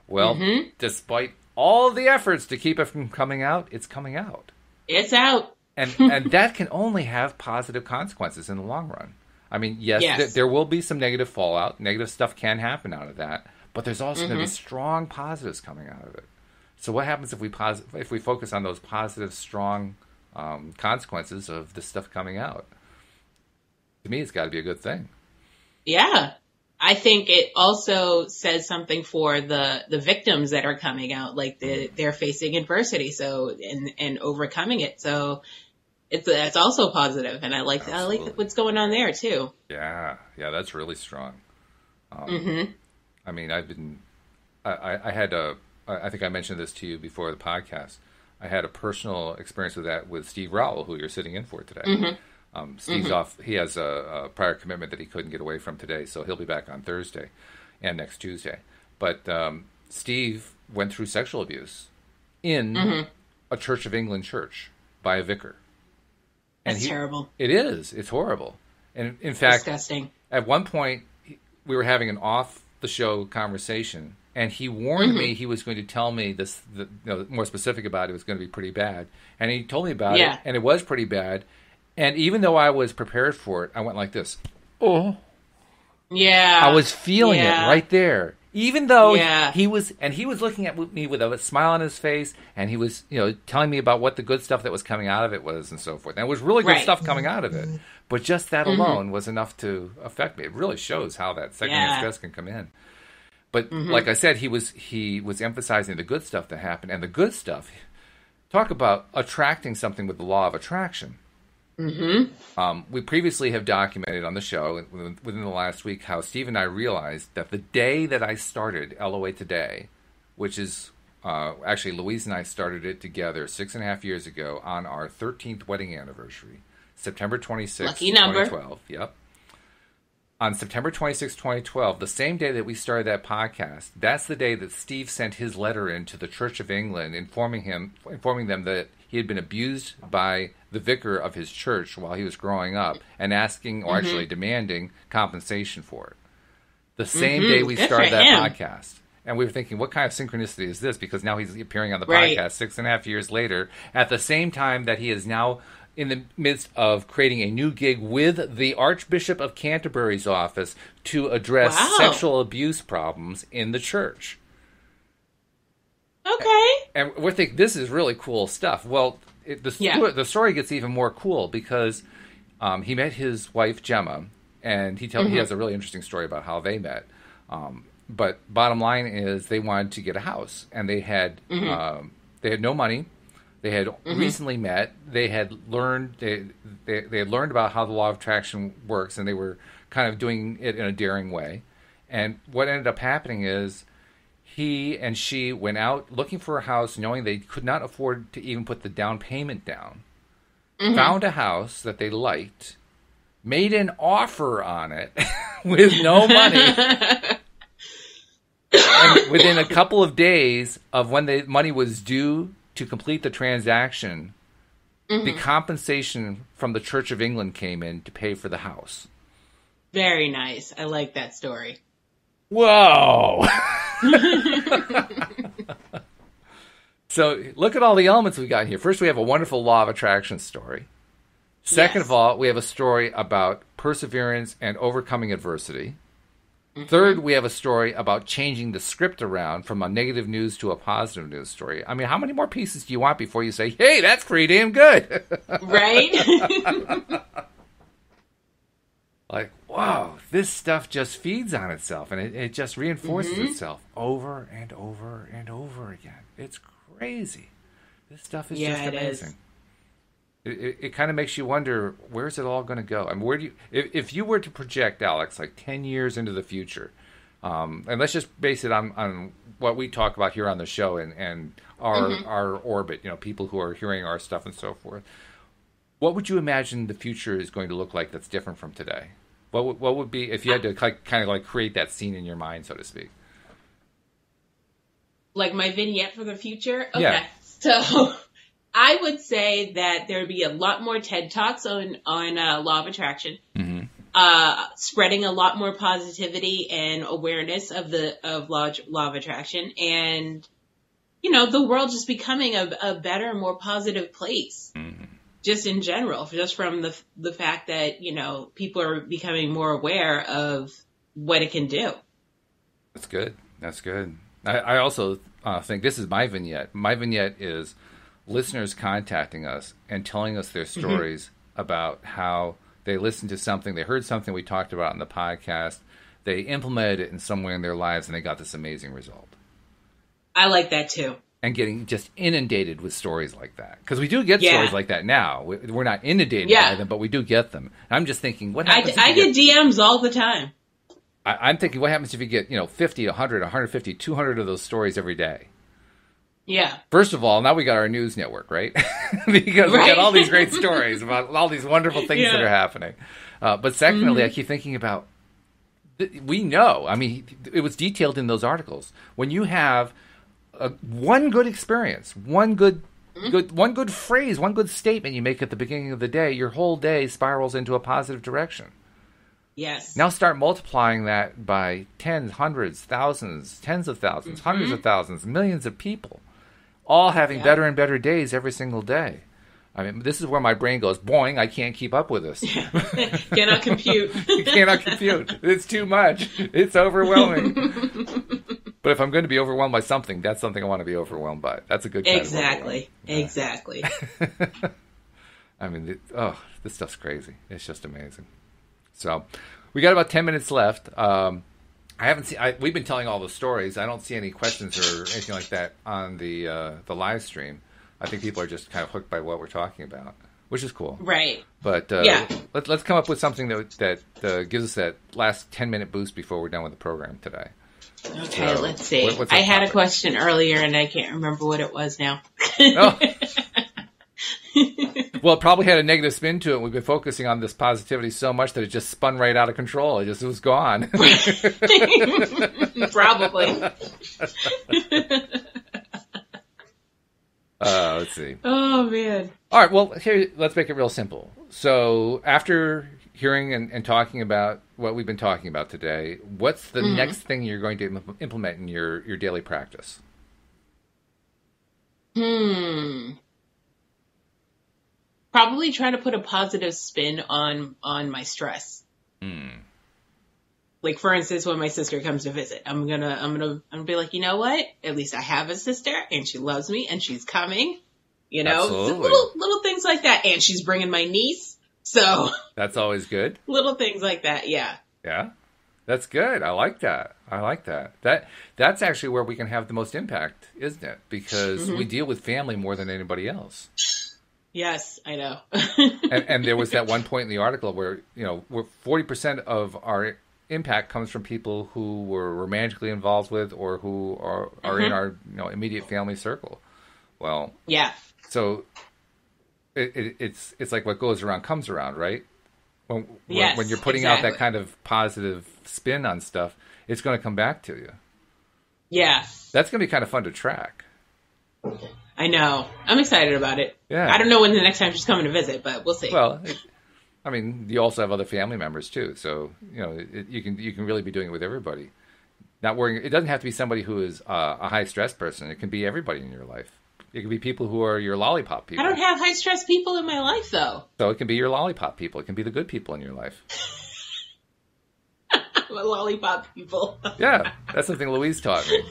Well, despite all the efforts to keep it from coming out, it's coming out. It's out. And that can only have positive consequences in the long run. I mean, yes. There will be some negative fallout. Negative stuff can happen out of that. But there's also going to be strong positives coming out of it. So what happens if we focus on those positive, strong consequences of this stuff coming out? To me, it's got to be a good thing. Yeah. I think it also says something for the victims that are coming out, like they're facing adversity, and overcoming it. So that's also positive, and I like what's going on there too. Yeah, that's really strong. I mean, I think I mentioned this to you before the podcast. I had a personal experience with that with Steve Rowell, who you're sitting in for today. Steve's off. He has a prior commitment that he couldn't get away from today, so he'll be back on Thursday and next Tuesday. But Steve went through sexual abuse in a Church of England church by a vicar. That's terrible. It is. It's horrible. And in fact, disgusting. At one point, we were having an off-the-show conversation, and he warned me he was going to tell me this, more specific about it. It was going to be pretty bad. And he told me about it, and it was pretty bad. And even though I was prepared for it, I went like this. Oh. Yeah. I was feeling it right there. Even though he was looking at me with a smile on his face, and he was, telling me about what the good stuff that was coming out of it was and so forth. And it was really good stuff coming out of it. But just that alone was enough to affect me. It really shows how that secondhand stress can come in. But like I said, he was emphasizing the good stuff that happened. And the good stuff, talk about attracting something with the law of attraction. We previously have documented on the show within the last week how Steve and I realized that the day that I started LOA Today, which is Actually, Louise and I started it together 6.5 years ago on our 13th wedding anniversary, September 26th, Lucky number. 2012. Yep. On September 26, 2012, the same day that we started that podcast, that's the day that Steve sent his letter in to the Church of England informing them that he had been abused by the vicar of his church while he was growing up and asking, or actually demanding, compensation for it. The same day we started that podcast. And we were thinking, what kind of synchronicity is this? Because now he's appearing on the podcast 6.5 years later, at the same time that he is now in the midst of creating a new gig with the Archbishop of Canterbury's office to address sexual abuse problems in the church. Okay. And we're thinking, this is really cool stuff. Well, the story gets even more cool because he met his wife, Gemma, and he has a really interesting story about how they met. But bottom line is they wanted to get a house, and they had no money. They had recently met. They had learned they had learned about how the law of attraction works, and they were kind of doing it in a daring way. And what ended up happening is he and she went out looking for a house, knowing they could not afford to even put the down payment down. Found a house that they liked, made an offer on it with no money. And within a couple of days of when the money was due to complete the transaction, the compensation from the Church of England came in to pay for the house. Very nice. I like that story. Whoa! So look at all the elements we got here. First, we have a wonderful law of attraction story. Second of all, we have a story about perseverance and overcoming adversity. Third, we have a story about changing the script around from a negative news to a positive news story. I mean, how many more pieces do you want before you say, hey, that's pretty damn good? Right? Like, wow, this stuff just feeds on itself, and it just reinforces itself over and over and over again. It's crazy. This stuff is just amazing. It kind of makes you wonder, where's it all going to go? I mean, where do you, if you were to project, Alyx, like 10 years into the future, and let's just base it on what we talk about here on the show and our orbit, people who are hearing our stuff and so forth. What would you imagine the future is going to look like that's different from today? What would be, if you had to kind of like create that scene in your mind, so to speak? Like my vignette for the future? Okay. Yeah. So I would say that there would be a lot more TED Talks on law of attraction, spreading a lot more positivity and awareness of law of attraction, and the world just becoming a better, more positive place, just in general, just from the fact that people are becoming more aware of what it can do. That's good. That's good. I also think this is my vignette. My vignette is listeners contacting us and telling us their stories about how they listened to something, they heard something we talked about in the podcast, they implemented it in some way in their lives, and they got this amazing result. I like that too. And getting just inundated with stories like that. Because we do get stories like that now. We're not inundated by them, but we do get them. I'm just thinking, what happens I get DMs all the time. I'm thinking, what happens if you get 50, 100, 150, 200 of those stories every day? Yeah. First of all, now we got our news network, right? Because we got all these great stories about all these wonderful things that are happening. But secondly, I keep thinking about, we know, I mean, it was detailed in those articles. When you have one good experience, one good phrase, one good statement you make at the beginning of the day, your whole day spirals into a positive direction. Yes. Now start multiplying that by tens, hundreds, thousands, tens of thousands, hundreds of thousands, millions of people, all having better and better days every single day. I mean, this is where my brain goes, boing, I can't keep up with this. Cannot compute. Cannot compute. It's too much. It's overwhelming. But if I'm going to be overwhelmed by something, that's something I want to be overwhelmed by. That's a good kind of overwhelm. Exactly. I mean, this stuff's crazy. It's just amazing. So, we got about 10 minutes left. I haven't seen. We've been telling all the stories. I don't see any questions or anything like that on the live stream. I think people are just kind of hooked by what we're talking about, which is cool. Right. But let's come up with something that gives us that last 10-minute boost before we're done with the program today. Okay, So, let's see. What's I had topic? a question earlier and I can't remember what it was now. Oh. Well, it probably had a negative spin to it. We've been focusing on this positivity so much that it just spun right out of control. It was gone. Probably. Let's see. Oh, man. All right, well, here, let's make it real simple. So after hearing and talking about what we've been talking about today, what's the next thing you're going to implement in your daily practice? Probably try to put a positive spin on my stress. Like, for instance, when my sister comes to visit, I'm gonna be like, you know what? At least I have a sister, and she loves me, and she's coming. You know, little things like that, and she's bringing my niece, so that's always good. Little things like that, yeah. Yeah, that's good. I like that. That's actually where we can have the most impact, isn't it? Because we deal with family more than anybody else. Yes, I know. and there was that one point in the article where, where 40% of our impact comes from people who we're romantically involved with or who are in our immediate family circle. Well, yeah. So it's like what goes around comes around, right? When you're putting out that kind of positive spin on stuff, it's going to come back to you. Yeah. That's going to be kind of fun to track. I know. I'm excited about it. Yeah. I don't know when the next time she's coming to visit, but we'll see. Well, I mean, you also have other family members too, so you can really be doing it with everybody. Not worrying. It doesn't have to be somebody who is a high stress person. It can be everybody in your life. It can be people who are your lollipop people. I don't have high stress people in my life, though. So it can be your lollipop people. It can be the good people in your life. Lollipop people. Yeah, that's something Louise taught me.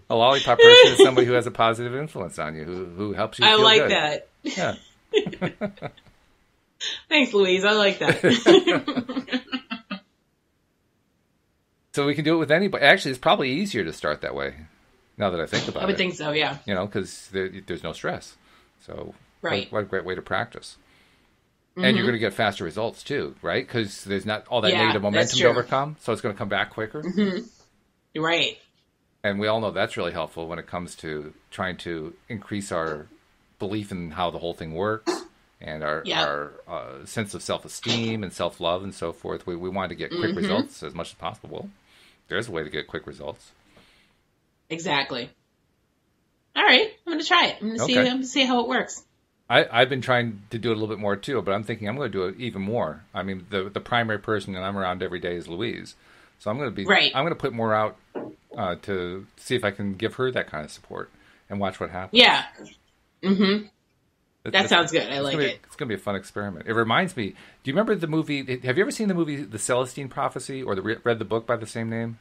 A lollipop person is somebody who has a positive influence on you, who helps you feel good. I like that. Yeah. Thanks, Louise. I like that. So we can do it with anybody. Actually, it's probably easier to start that way, now that I think about it. I would think so, yeah. Because there's no stress. So right. What a great way to practice. And you're going to get faster results, too, right? Because there's not all that negative momentum to overcome, so it's going to come back quicker. Mm-hmm. Right. And we all know that's really helpful when it comes to trying to increase our belief in how the whole thing works and our sense of self-esteem and self-love and so forth. We want to get quick results as much as possible. There's a way to get quick results. Exactly. All right. I'm going to try it. I'm going to see how it works. I've been trying to do it a little bit more, too, but I'm thinking I'm going to do it even more. I mean, the primary person that I'm around every day is Louise. So I'm going to I'm going to put more out to see if I can give her that kind of support and watch what happens. Yeah. Mm-hmm. That sounds good. I like it. It's going to be a fun experiment. It reminds me, do you remember the movie, have you ever seen the movie The Celestine Prophecy or read the book by the same name?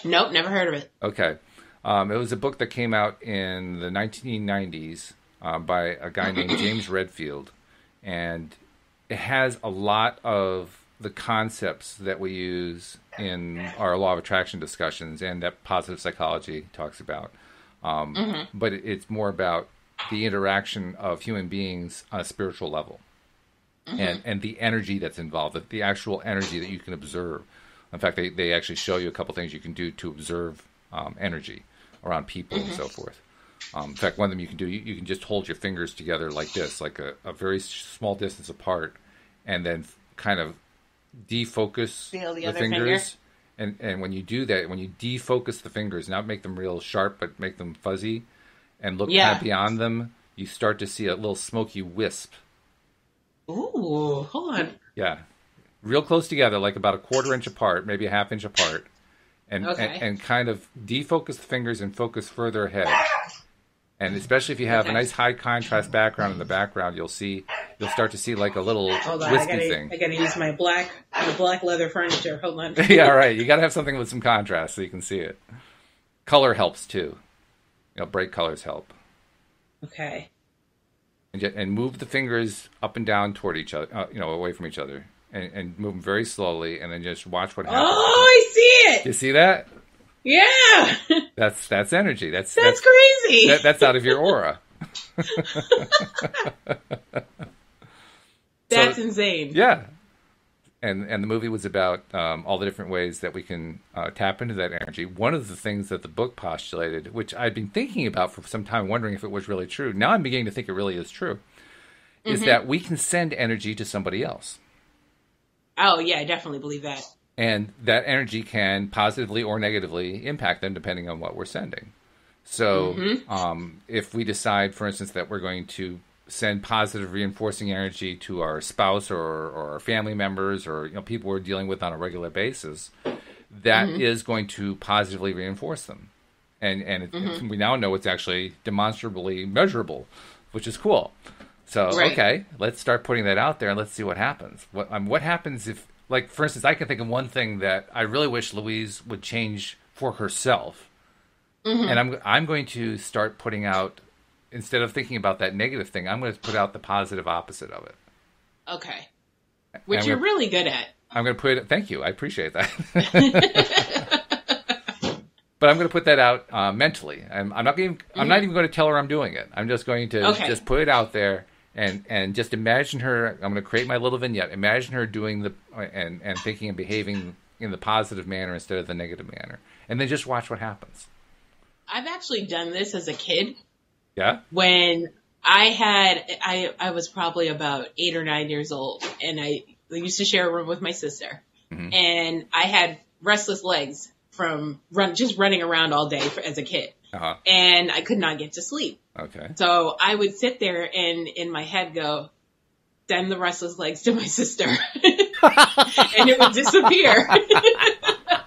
Nope, never heard of it. Okay. It was a book that came out in the 1990s by a guy named James Redfield. And it has a lot of the concepts that we use in our law of attraction discussions and that positive psychology talks about. But it's more about the interaction of human beings on a spiritual level and the energy that's involved, the actual energy that you can observe. In fact, they actually show you a couple things you can do to observe energy around people and so forth. In fact, one of them you can do, you can just hold your fingers together like this, like a very small distance apart, and then kind of defocus the fingers. And when you do that, when you defocus the fingers, not make them real sharp, but make them fuzzy, and look kind of beyond them, you start to see a little smoky wisp. Ooh, hold on. Yeah. Real close together, like about a 1/4 inch apart, maybe a 1/2 inch apart. And kind of defocus the fingers and focus further ahead. And especially if you have a nice high contrast background in the background, you'll start to see like a little wispy thing. I gotta use my black leather furniture. Hold on. Yeah, right. You gotta have something with some contrast so you can see it. Color helps too. Bright colors help. Okay. And move the fingers up and down toward each other, away from each other, and move them very slowly, and then just watch what happens. Oh, I see it. You see that? Yeah. That's energy. That's crazy. That's out of your aura. That's insane. Yeah. And the movie was about all the different ways that we can tap into that energy. One of the things that the book postulated, which I'd been thinking about for some time, wondering if it was really true. Now I'm beginning to think it really is true, is that we can send energy to somebody else. Oh, yeah, I definitely believe that. And that energy can positively or negatively impact them depending on what we're sending. So if we decide, for instance, that we're going to send positive reinforcing energy to our spouse or our family members or people we're dealing with on a regular basis, that is going to positively reinforce them. And we now know it's actually demonstrably measurable, which is cool. So, okay, let's start putting that out there and let's see what happens. What happens if, like, for instance, I can think of one thing that I really wish Louise would change for herself. And I'm going to start putting out, instead of thinking about that negative thing, I'm going to put out the positive opposite of it. Okay. Which you're really good at. I'm going to put it, thank you, I appreciate that. But I'm going to put that out mentally. I'm not even going to tell her I'm doing it. I'm just going to just put it out there and just imagine her. I'm going to create my little vignette. Imagine her doing and thinking and behaving in the positive manner instead of the negative manner. And then just watch what happens. I've actually done this as a kid. Yeah? When I was probably about 8 or 9 years old, and I used to share a room with my sister. And I had restless legs from just running around all day as a kid. And I could not get to sleep. Okay. So I would sit there and in my head go, send the restless legs to my sister. And it would disappear.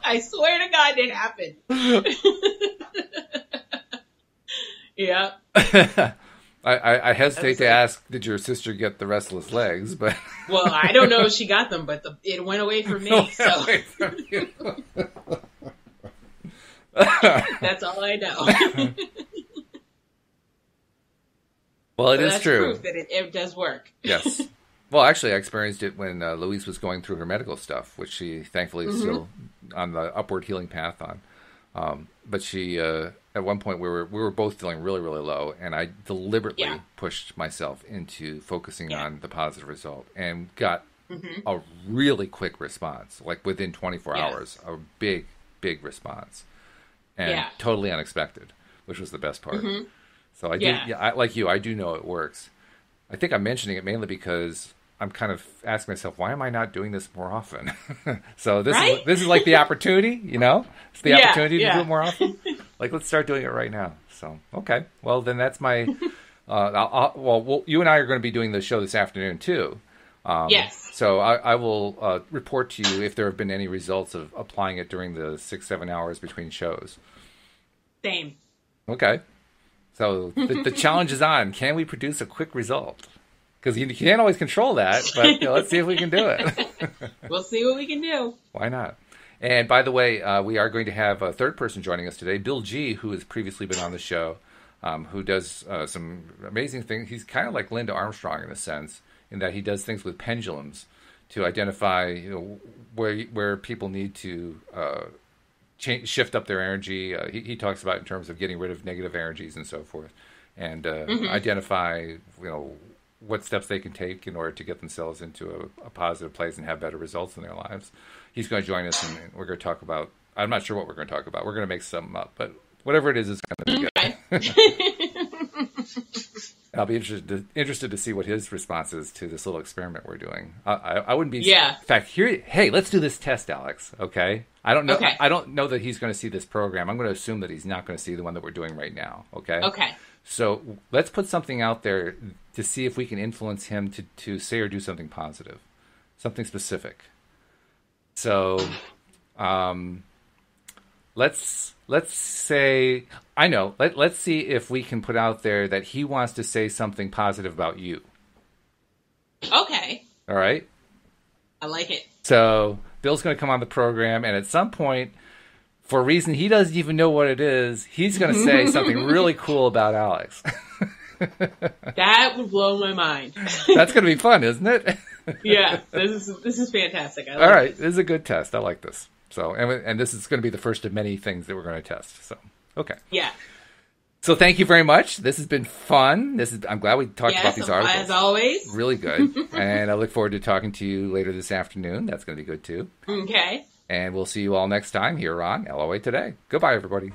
I swear to God it happened. Yeah. I hesitate to ask, did your sister get the restless legs? But well, I don't know if she got them, but it went away from me. So that's all I know. Well, it is that's true. Proof that it does work. Yes. Well, actually, I experienced it when Louise was going through her medical stuff, which she thankfully is still on the upward healing path on. But she, at one point, we were both feeling really, really low, and I deliberately pushed myself into focusing on the positive result and got a really quick response, like within 24 hours, a big, big response, and totally unexpected, which was the best part. So I do, like you, I do know it works. I think I'm mentioning it mainly because I'm kind of asking myself, why am I not doing this more often? So this is like the opportunity, it's the opportunity to do it more often. Like, let's start doing it right now. So, okay. Well, then that's my, you and I are going to be doing the show this afternoon too. Yes. So I will report to you if there have been any results of applying it during the 6-7 hours between shows. Same. Okay. So the challenge is on. Can we produce a quick result? Because you can't always control that, but let's see if we can do it. We'll see what we can do. Why not? And by the way, we are going to have a third person joining us today, Bill G., who has previously been on the show, who does some amazing things. He's kind of like Linda Armstrong in a sense, in that he does things with pendulums to identify where people need to shift up their energy. He talks about in terms of getting rid of negative energies and so forth, and identify what steps they can take in order to get themselves into a positive place and have better results in their lives. He's going to join us, and we're going to talk about, I'm not sure what we're going to talk about. We're going to make something up, but whatever it is, it's going to be good. I'll be interested to see what his response is to this little experiment we're doing. I wouldn't be... In fact, hey, let's do this test, Alyx, okay? I don't know. Okay. I don't know that he's going to see this program. I'm going to assume that he's not going to see the one that we're doing right now, okay? Okay. So let's put something out there to see if we can influence him to say or do something positive, something specific. So let's say, I know, let's see if we can put out there that he wants to say something positive about you. Okay. All right? I like it. So Bill's going to come on the program, and at some point, for a reason he doesn't even know what it is, he's going to say something really cool about Alyx. That would blow my mind. That's going to be fun, isn't it? Yeah, this is fantastic. I like All right, this is a good test. I like this. So, and this is going to be the first of many things that we're going to test. So, okay. Yeah. So thank you very much. This has been fun. I'm glad we talked about these articles. As always. Really good. And I look forward to talking to you later this afternoon. That's going to be good too. Okay. And we'll see you all next time here on LOA Today. Goodbye, everybody.